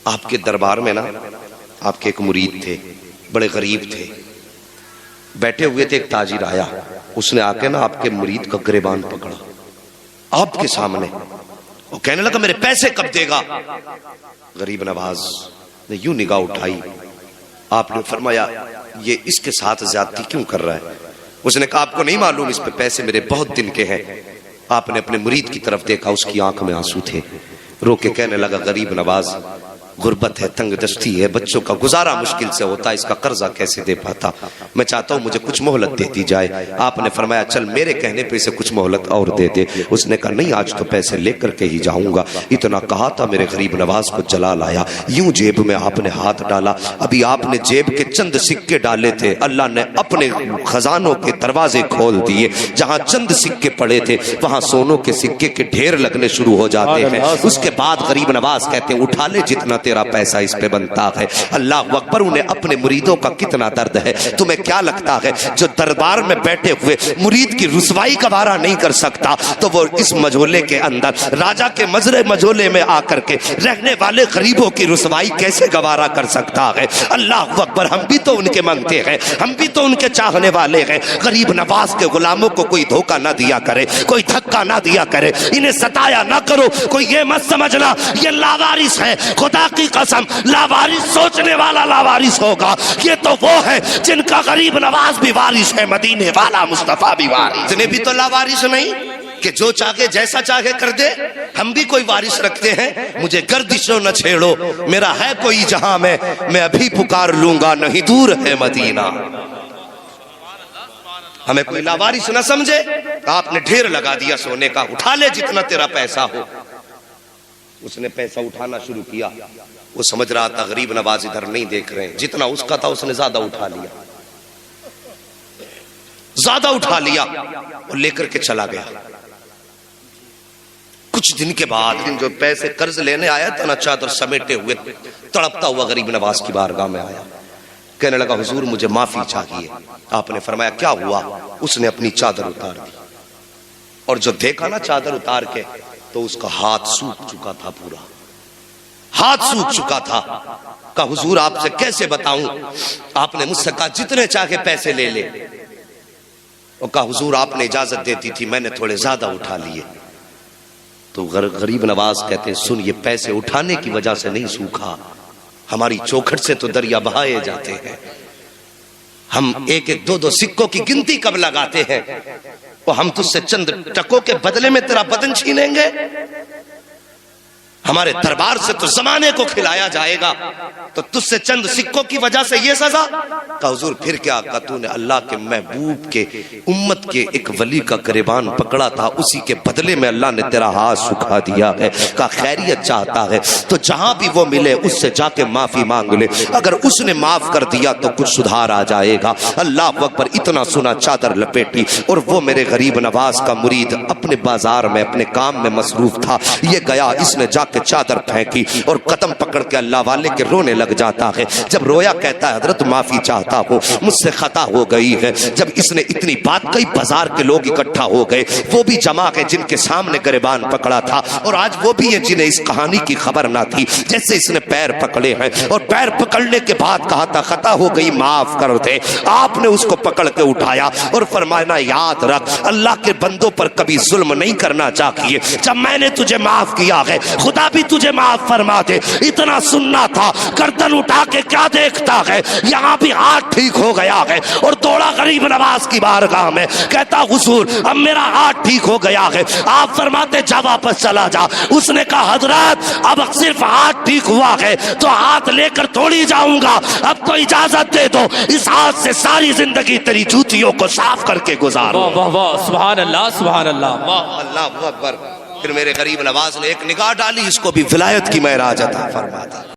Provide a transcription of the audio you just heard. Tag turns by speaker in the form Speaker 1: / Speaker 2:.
Speaker 1: آپ کے دربار میں نا آپ کے ایک مرید تھے، بڑے غریب تھے، بیٹھے ہوئے تھے، ایک تاجر آیا، اس نے آ کے نا آپ کے مرید کا گریبان پکڑا آپ کے سامنے، وہ کہنے لگا میرے پیسے کب دے گا؟ غریب نواز نے یوں نگاہ اٹھائی، آپ نے فرمایا یہ اس کے ساتھ زیادتی کیوں کر رہا ہے؟ اس نے کہا آپ کو نہیں معلوم اس پہ پیسے میرے بہت دن کے ہیں۔ آپ نے اپنے مرید کی طرف دیکھا، اس کی آنکھ میں آنسو تھے، رو کے کہنے لگا غریب نواز غربت ہے، تنگ دستی ہے، بچوں کا گزارا مشکل سے ہوتا ہے، اس کا قرضہ کیسے دے پاتا، میں چاہتا ہوں مجھے کچھ مہلت دے دی جائے۔ آپ نے فرمایا چل میرے کہنے پہ اسے کچھ مہلت اور دے دے۔ اس نے کہا نہیں آج تو پیسے لے کر کے ہی جاؤں گا۔ اتنا کہا تھا میرے غریب نواز کو جلال آیا، یوں جیب میں آپ نے ہاتھ ڈالا، ابھی آپ نے جیب کے چند سکے ڈالے تھے، اللہ نے اپنے خزانوں کے دروازے کھول دیے، جہاں چند سکے پڑے تھے وہاں سونوں کے سکے کے ڈھیر لگنے شروع ہو جاتے ہیں۔ اس کے بعد غریب نواز کہتے ہیں اٹھا لے جتنا تیرا پیسہ اس پہ بنتا ہے۔ اللہ اکبر، انہیں اپنے مریدوں کا کتنا درد ہے۔ تمہیں کیا لگتا ہے جو دربار میں بیٹھے ہوئے مرید کی رسوائی کا وارہ نہیں کر سکتا تو وہ اس مجھولے کے اندر راجا کے مزرے مجھولے میں آ کر کے رہنے والے غریبوں کی رسوائی کیسے گوارا کر سکتا ہے؟ اللہ اکبر، ہم بھی تو ان کے منگتے ہیں، ہم بھی تو ان کے چاہنے والے ہیں۔ غریب نواز کے غلاموں کو کوئی دھوکہ نہ دیا کرے، کوئی دھکا نہ دیا کرے، انہیں ستایا نہ کرو۔ کوئی یہ مت سمجھنا یہ لاوارث ہے، خدا کی قسم لاوارث سوچنے والا لاوارث ہوگا، یہ تو وہ ہے جن کا غریب نواز بھی وارث ہے، مدینے والا مصطفیٰ بھی وارث۔ اتنے بھی تو لاوارث نہیں کہ جو چاہے جیسا چاہے کر دے، ہم بھی کوئی وارث رکھتے ہیں۔ مجھے گردشوں نہ چھیڑو، میرا ہے کوئی جہاں میں ابھی پکار لوں گا، نہیں دور ہے مدینہ۔ ہمیں کوئی لاوارث نہ سمجھے۔ آپ نے ڈھیر لگا دیا سونے کا، اٹھا لے جتنا تیرا پیسہ ہو۔ اس نے پیسہ اٹھانا شروع کیا، وہ سمجھ رہا تھا غریب نواز ادھر نہیں دیکھ رہے ہیں، جتنا اس کا تھا اس نے زیادہ اٹھا لیا، زیادہ اٹھا لیا اور لے کر کے چلا گیا۔ کچھ دن کے بعد جو پیسے قرض لینے آیا تھا نا، چادر سمیٹے ہوئے تڑپتا ہوا غریب نواز کی بارگاہ میں آیا، کہنے لگا حضور مجھے معافی چاہیے۔ آپ نے فرمایا کیا ہوا؟ اس نے اپنی چادر اتار دی، اور جو دیکھا نا چادر اتار کے تو اس کا ہاتھ سوکھ چکا تھا، پورا ہاتھ سوکھ چکا تھا۔ کہا حضور آپ سے کیسے بتاؤں؟ آپ نے مجھ سے کہا جتنے چاہے پیسے لے لے، اور کہا حضور آپ نے اجازت دیتی تھی، میں نے تھوڑے زیادہ اٹھا لیے۔ تو غریب نواز کہتے ہیں سن، یہ پیسے اٹھانے کی وجہ سے نہیں سوکھا، ہماری چوکھٹ سے تو دریا بہائے جاتے ہیں۔ ہم ایک ایک دو دو سکوں کی گنتی کب لگاتے ہیں، وہ ہم تجھ سے چند ٹکوں کے بدلے میں تیرا بدن چھینیں گے؟ ہمارے دربار سے تو زمانے کو کھلایا جائے گا، تو تجھ سے چند سکوں کی وجہ سے یہ سزا؟ کہا حضور پھر کیا؟ کہا تو نے اللہ کے محبوب کے امت کے ایک ولی کا گریبان پکڑا تھا، اسی کے بدلے میں اللہ نے تیرا ہاتھ سکھا دیا ہے۔ کہا خیریت چاہتا ہے تو جہاں بھی وہ ملے اس سے جا کے معافی مانگ لے، اگر اس نے معاف کر دیا تو کچھ سدھار آ جائے گا۔ اللہ اکبر، اتنا سنا چادر لپیٹی، اور وہ میرے غریب نواز کا مرید اپنے بازار میں اپنے کام میں مصروف تھا، یہ گیا، اس نے جا کے چادر پھینکی اور قدم پکڑ کے اللہ والے کے رونے لگ جاتا ہے۔ جب رویا کہتا ہے حضرت معافی چاہتا ہوں، مجھ سے خطا ہو گئی ہے۔ جب اس نے اتنی بات کہی بازار کے لوگ اکٹھا ہو گئے، وہ بھی جمع ہے جن کے سامنے گریبان پکڑا تھا، اور آج وہ بھی ہے جنہیں اس کہانی کی خبر نہ تھی۔ جیسے اس نے پیر پکڑے ہیں اور پیر پکڑنے کے بعد کہا تھا خطا ہو گئی معاف کر دے، آپ نے اس کو پکڑ کے اٹھایا اور فرمایا یاد رکھ اللہ کے بندوں پر کبھی ظلم نہیں کرنا چاہیے، جب میں نے تجھے معاف کیا ہے خدا بھی تجھے معاف فرما دے۔ اتنا سننا تھا، گردن اٹھا کے کیا دیکھتا ہے؟ یہاں بھی ہاتھ ٹھیک ہو گیا ہے، اور دوڑا غریب نواز کی بارگاہ میں، کہتا حضور اب میرا ہاتھ ٹھیک ہو گیا ہے۔ آپ فرماتے جا واپس چلا جا۔ اس نے کہا حضرت اب صرف ہاتھ ٹھیک ہوا ہے تو ہاتھ لے کر تھوڑی جاؤں گا، اب تو اجازت دے دو اس ہاتھ سے ساری زندگی تیری جوتیوں کو صاف کر کے گزارو۔
Speaker 2: واہ واہ واہ، سبحان اللہ سبحان اللہ، واہ
Speaker 1: اللہ اکبر۔ پھر میرے غریب نواز نے ایک نگاہ ڈالی، اس کو بھی ولایت کی معراج عطا فرما دی۔